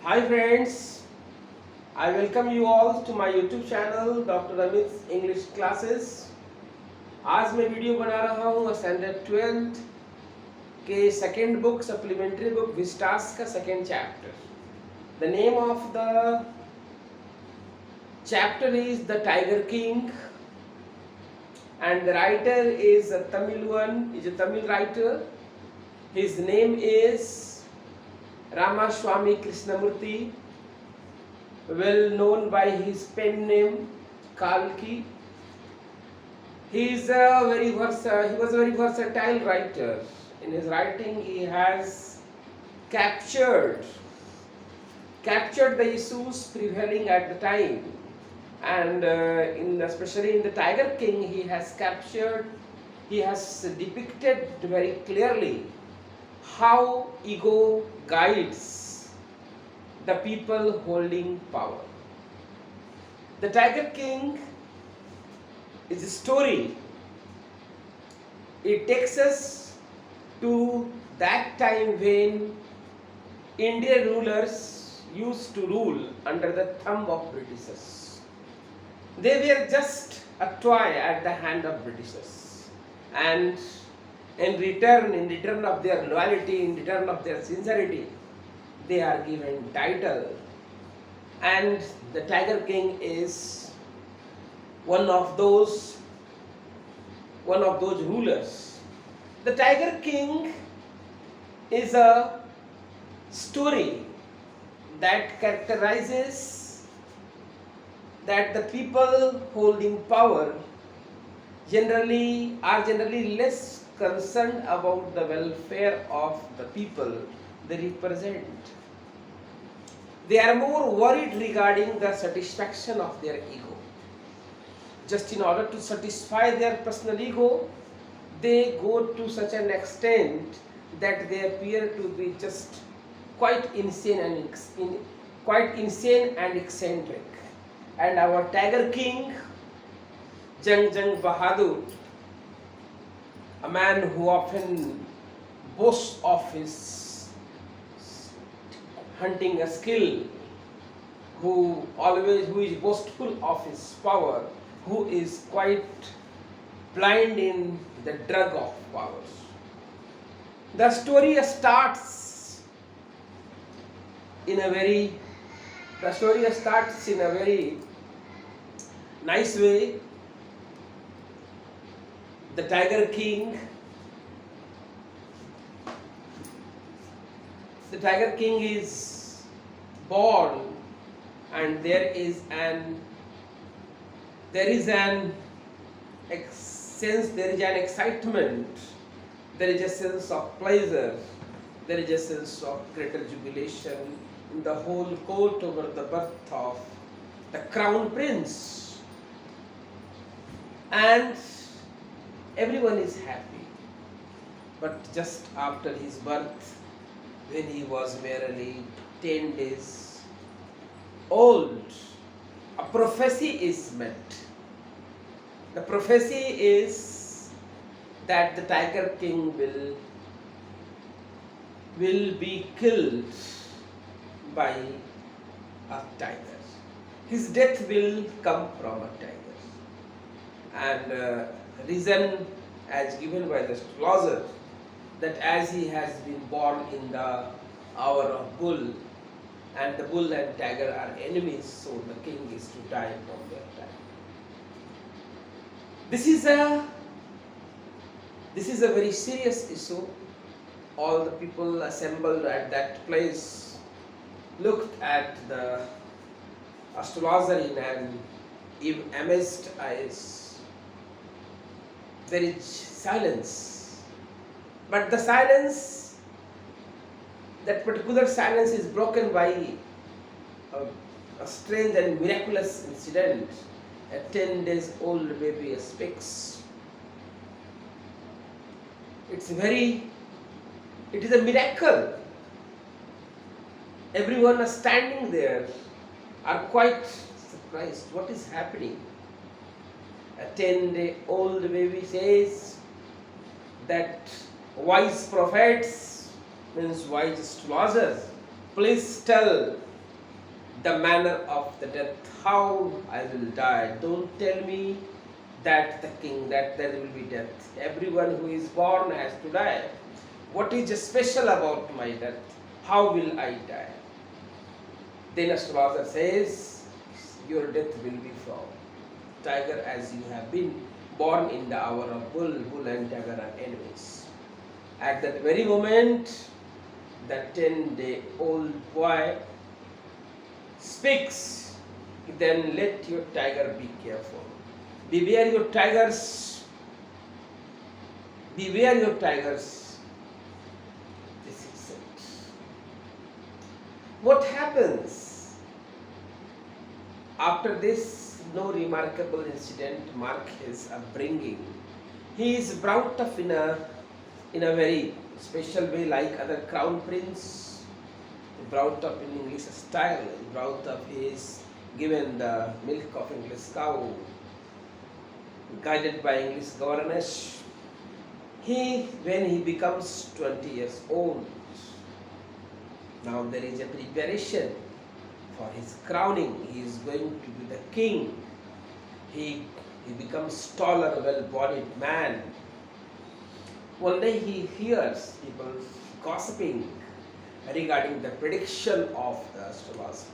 Hi friends, I welcome you all to my YouTube channel Dr.Amit's English classes। आज मैं video बना रहा हूँ स्टैंडर्ड 12th के second book supplementary book Vistas का second chapter. The name of the chapter is the Tiger King and the writer is a Tamil one, is a Tamil writer. His name is Ramaswamy Krishnamurthy, well known by his pen name Kalki. He was a very versatile writer. In his writing, he has captured the issues prevailing at the time, and especially in the Tiger King, he has depicted very clearly how ego guides the people holding power. The Tiger King is a story. It takes us to that time when Indian rulers used to rule under the thumb of Britishers. They were just a toy at the hand of Britishers, and in return of their loyalty, in return of their sincerity, they are given title. And the Tiger King is one of those rulers. The Tiger King is a story that characterizes that the people holding power are generally less concerned about the welfare of the people they represent. They are more worried regarding the satisfaction of their ego. Just in order to satisfy their personal ego, they go to such an extent that they appear to be just quite insane and eccentric. And our Tiger King, Jang Bahadur, a man who often boasts of his hunting skill, who is boastful of his power, who is quite blind in the drug of powers. The story starts in a very nice way. The Tiger King is born, and there is an excitement, there is a sense of pleasure, there is a sense of greater jubilation in the whole court over the birth of the crown prince, and everyone is happy. But just after his birth, when he was merely 10 days old, a prophecy is met. The prophecy is that the Tiger King will be killed by a tiger. His death will come from a tiger. And reason as given by the astrologer, that as he has been born in the hour of bull, and the bull and tiger are enemies, so the king is to die from their time. This is a very serious issue. All the people assembled at that place looked at the astrologer in an amazed eyes. There is silence, but the silence, that particular silence, is broken by a strange and miraculous incident. A 10 days old baby speaks. It is a miracle. Everyone standing there are quite surprised. What is happening? A 10-day-old baby says that wise prophets, means wise astrologers, please tell the manner of the death, how I will die. Don't tell me that the king, that there will be death. Everyone who is born has to die. What is special about my death? How will I die? Then astrologer says, your death will be from tiger, as you have been born in the hour of bull. Bull and tiger are enemies. At that very moment, the 10-day-old boy speaks, then let your tiger be careful. Beware your tigers. Beware your tigers. This is it. What happens? After this, no remarkable incident mark his upbringing. He is brought up in a very special way, like other crown prince. Brought up in English style. Brought up, he is given the milk of English cow, guided by English governess. When he becomes 20 years old, now there is a preparation for his crowning. He is going to be the king. He becomes taller, well-bodied man. One day he hears people gossiping regarding the prediction of the astrologer.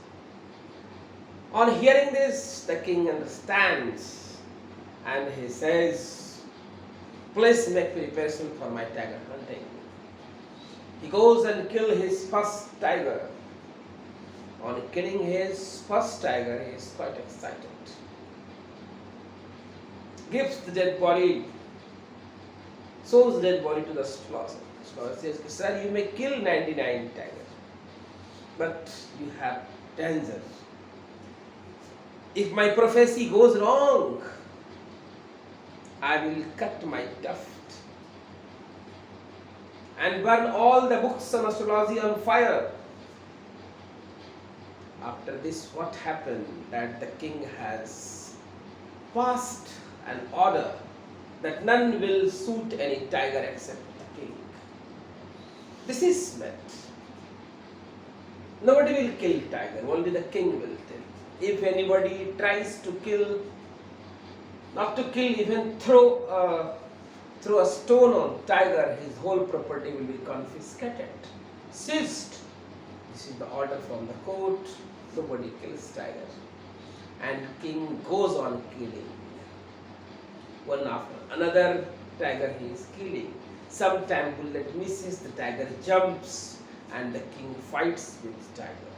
On hearing this, the king understands and he says, please make preparation for my tiger hunting. He goes and kills his first tiger. On killing his first tiger, he is quite excited. Gives the dead body, shows the dead body to the astrologer. The astrologer says, sir, you may kill 99 tigers, but you have danger. If my prophecy goes wrong, I will cut my tuft and burn all the books on astrology on fire. After this, what happened? That the king has passed an order that none will shoot any tiger except the king. This is meant. Nobody will kill tiger, only the king will kill. If anybody tries to kill, not to kill, even throw a stone on tiger, his whole property will be confiscated, seized. This is the order from the court. Nobody kills tiger. And king goes on killing. One after another tiger he is killing. Sometime bullet misses, the tiger jumps and the king fights with the tiger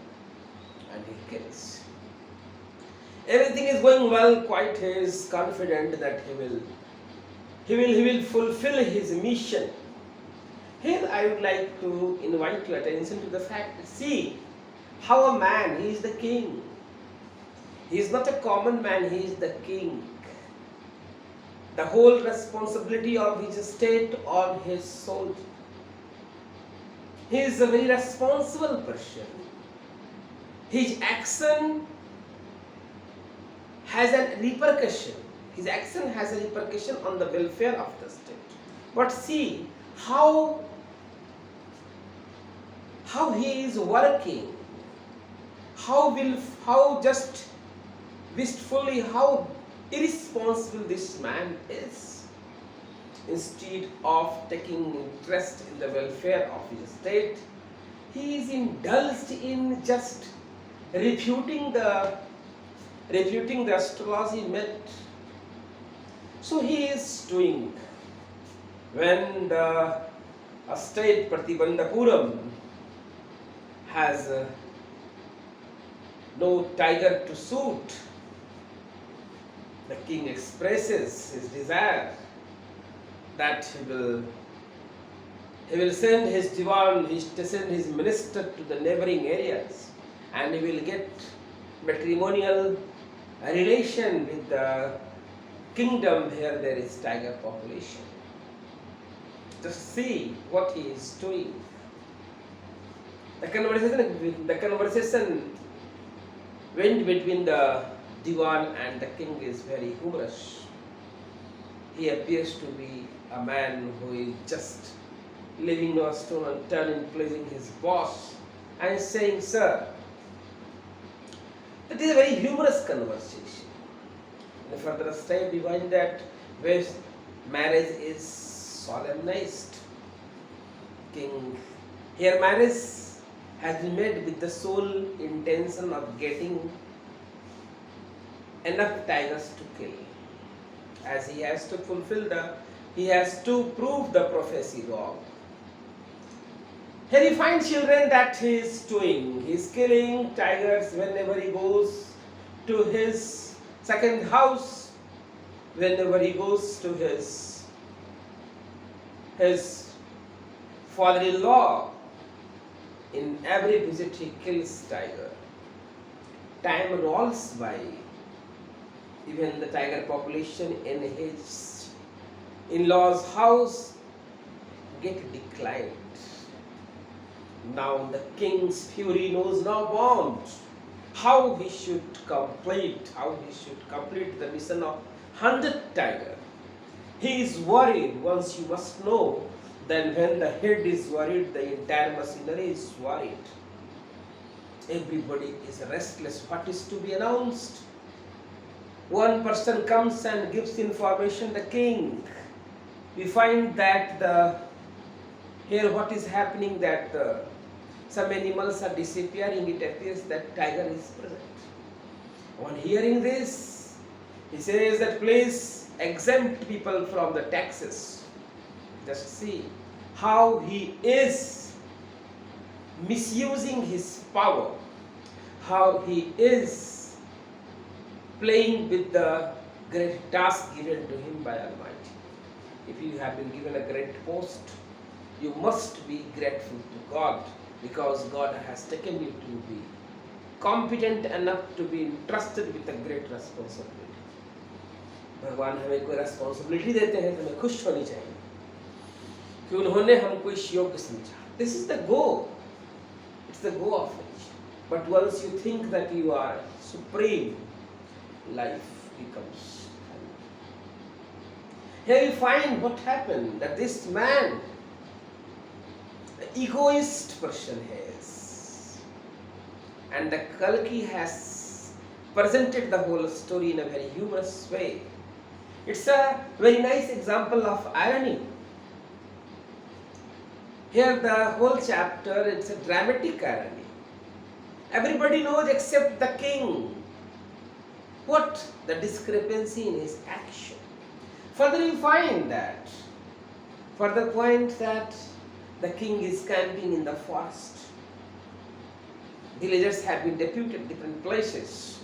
and he kills. Everything is going well, quite he is confident that he will fulfill his mission. Here I would like to invite your attention to the fact that, see how a man, he is the king. He is not a common man, he is the king. The whole responsibility of his state on his soul. He is a very responsible person. His action has a repercussion. His action has a repercussion on the welfare of the state. But see how he is working, how just wistfully, how irresponsible this man is. Instead of taking interest in the welfare of his state, he is indulged in just refuting the astrology myth. So he is doing, when the state Pratibandhapuram has no tiger to shoot, the king expresses his desire that he will send his divan, send his minister to the neighboring areas, and he will get matrimonial relation with the kingdom where there is tiger population. Just see what he is doing. The conversation went between the divan and the king is very humorous. He appears to be a man who is just leaving no stone unturned in pleasing his boss and saying, sir, It is a very humorous conversation. In a further step, we find that where marriage is solemnized. King, here marriage has been made with the sole intention of getting enough tigers to kill. As he has to he has to prove the prophecy wrong. Here we find children that he is doing. He is killing tigers whenever he goes to his second house, whenever he goes to his father-in-law. In every visit he kills tiger. Time rolls by. Even the tiger population in his in-laws' house get declined. Now the king's fury knows no bounds. How he should complete the mission of 100 tiger. He is worried. Once you must know, then when the head is worried, the entire machinery is worried. Everybody is restless. What is to be announced? One person comes and gives information, the king. We find that here what is happening, that some animals are disappearing. It appears that tiger is present. On hearing this, he says that please exempt people from the taxes. Just see how he is misusing his power, how he is playing with the great task given to him by Almighty. If you have been given a great post, you must be grateful to God, because God has taken you to be competent enough to be entrusted with a great responsibility. भगवान हमें कोई responsibility देते हैं तो हमें खुश होनी चाहिए कि उन्होंने हमको इस योग्य समझा. This is the goal. It's the goal of it. But once you think that you are supreme, life becomes. Here you find what happened, that this man, the egoist person has, and the Kalki has presented the whole story in a very humorous way. It's a very nice example of irony. Here the whole chapter, it's a dramatic irony. Everybody knows except the king what the discrepancy in his action. Further you find that, further point that the king is camping in the forest. Villagers have been deputed different places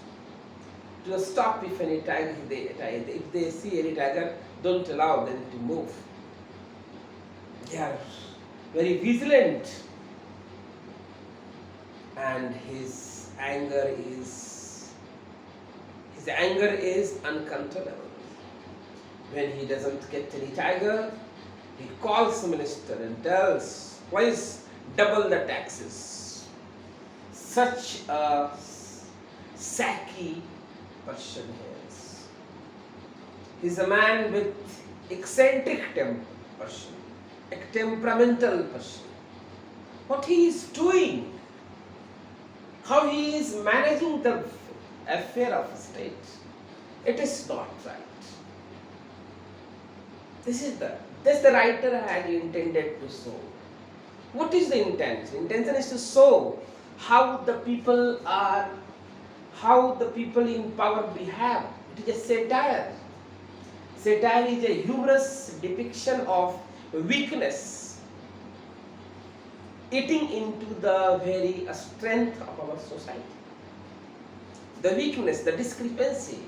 to stop if any tiger, if they see any tiger, don't allow them to move. They are very vigilant, and his anger is uncontrollable. When he doesn't get any tiger, he calls the minister and tells, please double the taxes. Such a sacky person he is. He's a man with eccentric temperamental person. What he is doing, how he is managing the affair of state, it is not right. This the writer had intended to show. What is the intention? Intention is to show how the people in power behave. It is a satire. Satire is a humorous depiction of weakness eating into the very strength of our society. The weakness, the discrepancy,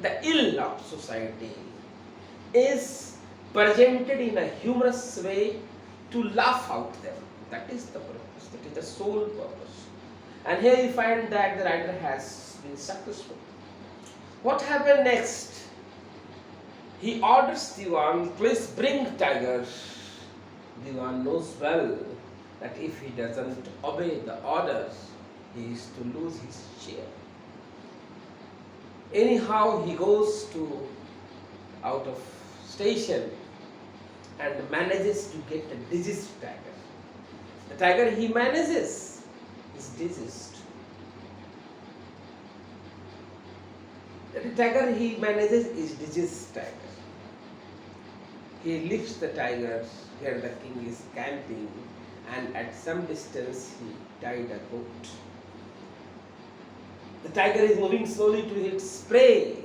the ill of society is presented in a humorous way to laugh out them. That is the purpose, that is the sole purpose. And here you find that the writer has been successful. What happened next? He orders Diwan, please bring tiger. Diwan knows well that if he doesn't obey the orders, he is to lose his chair. Anyhow, he goes out of station and manages to get a diseased tiger. The tiger he manages is diseased. The tiger he manages is diseased tiger. He lifts the tiger where the king is camping, and at some distance he tied a goat. The tiger is moving slowly to its prey.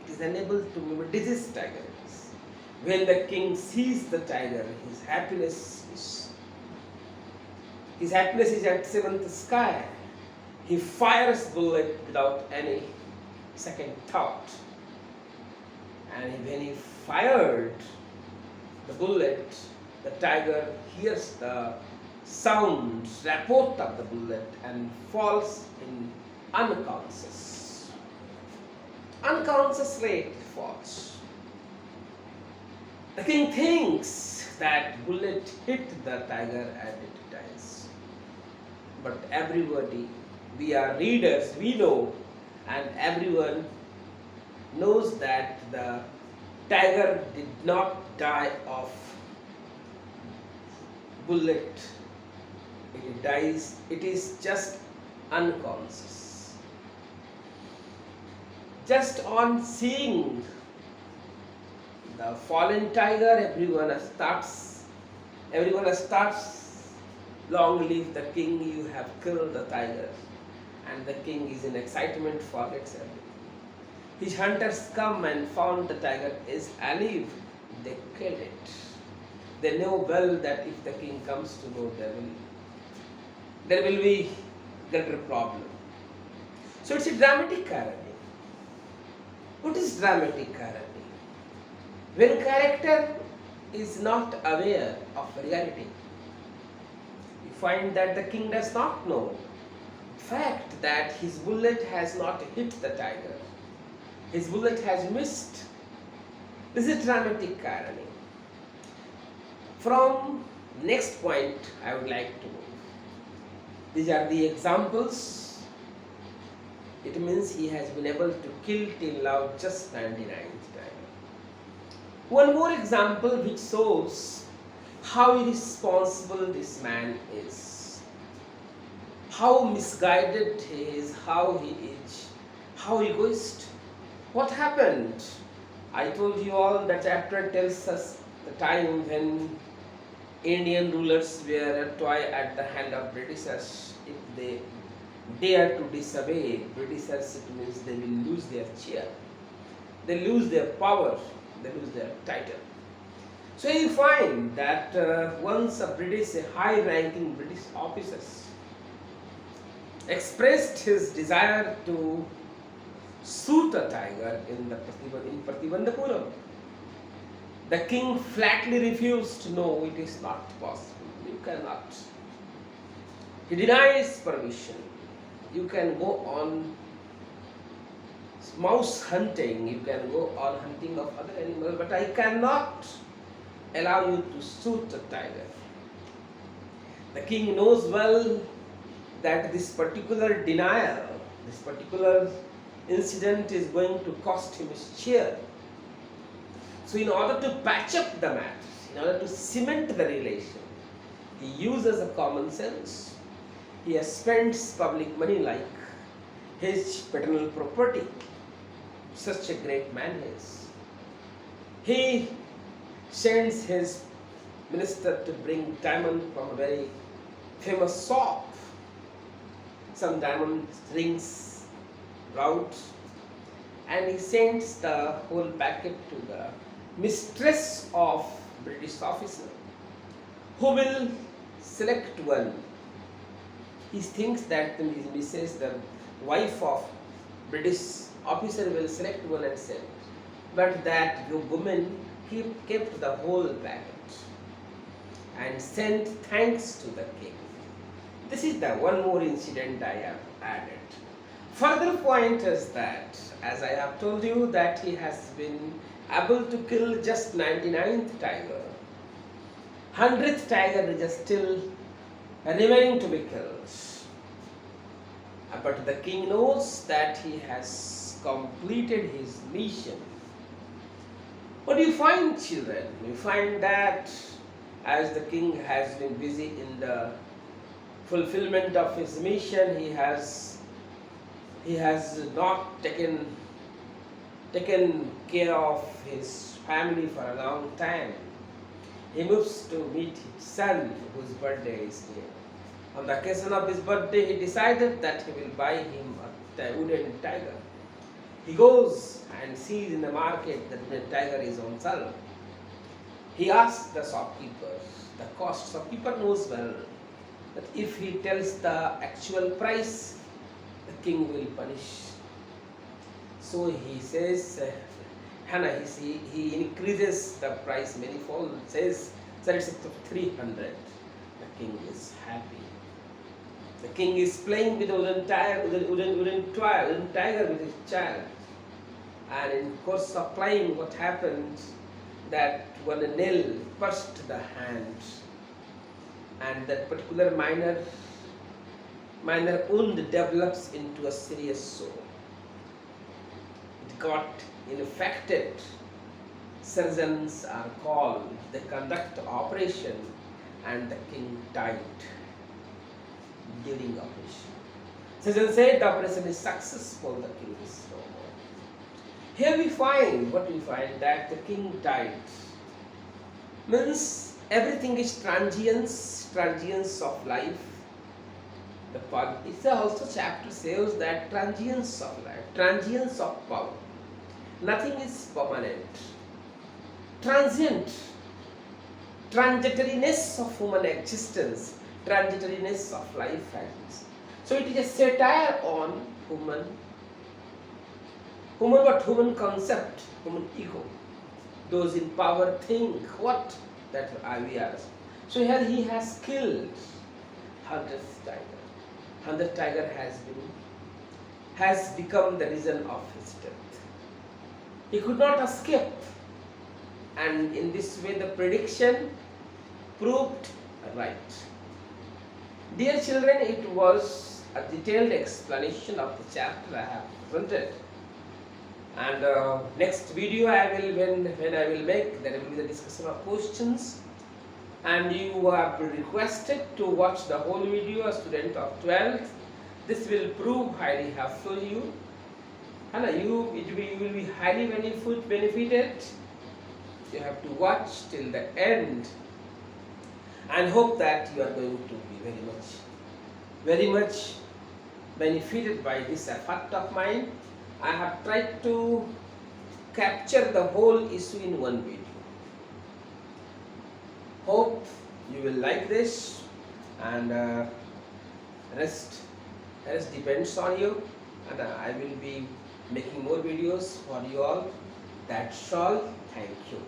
It is unable to move. A diseased tiger is. When the king sees the tiger, his happiness is at seventh sky. He fires bullet without any second thought. And when he fired the bullet, the tiger hears the sound, report of the bullet, and falls in unconscious. Unconsciously it falls. The king thinks that bullet hit the tiger and it dies. But everybody, we are readers, we know, and everyone knows that the tiger did not die of bullet. It dies, it is just unconscious. Just on seeing the fallen tiger, everyone starts, long live the king, you have killed the tiger. And the king is in excitement, forgets everything. His hunters come and found the tiger is alive. They killed it. They know well that if the king comes to know, there will be greater problem. So it's a dramatic irony. What is dramatic irony? When character is not aware of reality, you find that the king does not know the fact that his bullet has not hit the tiger. His bullet has missed. This is dramatic irony. From next point, I would like to move. These are the examples. It means he has been able to kill till now just 99th time. One more example which shows how irresponsible this man is, how misguided he is, how egoist. What happened? I told you all that chapter tells us the time when Indian rulers were a toy at the hand of Britishers. If they dare to disobey Britishers, it means they will lose their chair, they lose their power, they lose their title. So you find that once a high-ranking British officer expressed his desire to shoot a tiger in Pratibandhapuram. The king flatly refused. No, it is not possible. You cannot. He denies permission. You can go on mouse hunting, you can go on hunting of other animals, but I cannot allow you to shoot a tiger. The king knows well that this particular denial, this particular incident is going to cost him his chair. So in order to patch up the matter, in order to cement the relation, he uses a common sense. He spends public money like his paternal property. Such a great man he is. He sends his minister to bring diamond from a very famous shop. Some diamond rings brought, and he sends the whole packet to the mistress of British officer, who will select one. He thinks that his missus, the wife of British officer, will select one and send. But that woman kept the whole packet and sent thanks to the king. This is the one more incident I have added. Further point is that, as I have told you, that he has been able to kill just 99th tiger. 100th tiger is still remaining to be killed. But the king knows that he has completed his mission. What do you find, children? You find that as the king has been busy in the fulfillment of his mission, he has not taken taken care of his family for a long time. He moves to meet his son, whose birthday is near. On the occasion of his birthday, he decided that he will buy him a wooden tiger. He goes and sees in the market that the tiger is on sale. He asks the shopkeepers the cost. Shopkeeper knows well that if he tells the actual price, the king will punish. So he says, Hannah, he increases the price manifold, says that it's up to 300. The king is happy. The king is playing with the wooden tiger with his child. And in course of playing, what happened that when a nail burst the hand, and that particular minor wound develops into a serious sore. It got infected. Surgeons are called. They conduct the operation, and the king died during operation. Surgeons said the operation is successful. The king is no more. Here we find that the king died. Means everything is transience of life. It's also chapter says that transience of life, transience of power. Nothing is permanent. Transient, transitoriness of human existence, transitoriness of life happens. So it is a satire on human concept, human ego. Those in power think what that we are. So here he has killed 100th tiger. 100th tiger has become the reason of his death. He could not escape, and in this way the prediction proved right. Dear children, it was a detailed explanation of the chapter I have presented. And next video when I will make, there will be the discussion of questions, and you have been requested to watch the whole video, a student of 12th. This will prove highly helpful to you, and you will be highly benefited. You have to watch till the end, and hope that you are going to be very much benefited by this effort of mine. I have tried to capture the whole issue in one video. Hope you will like this, and rest depends on you, and I will be making more videos for you all. That's all. Thank you.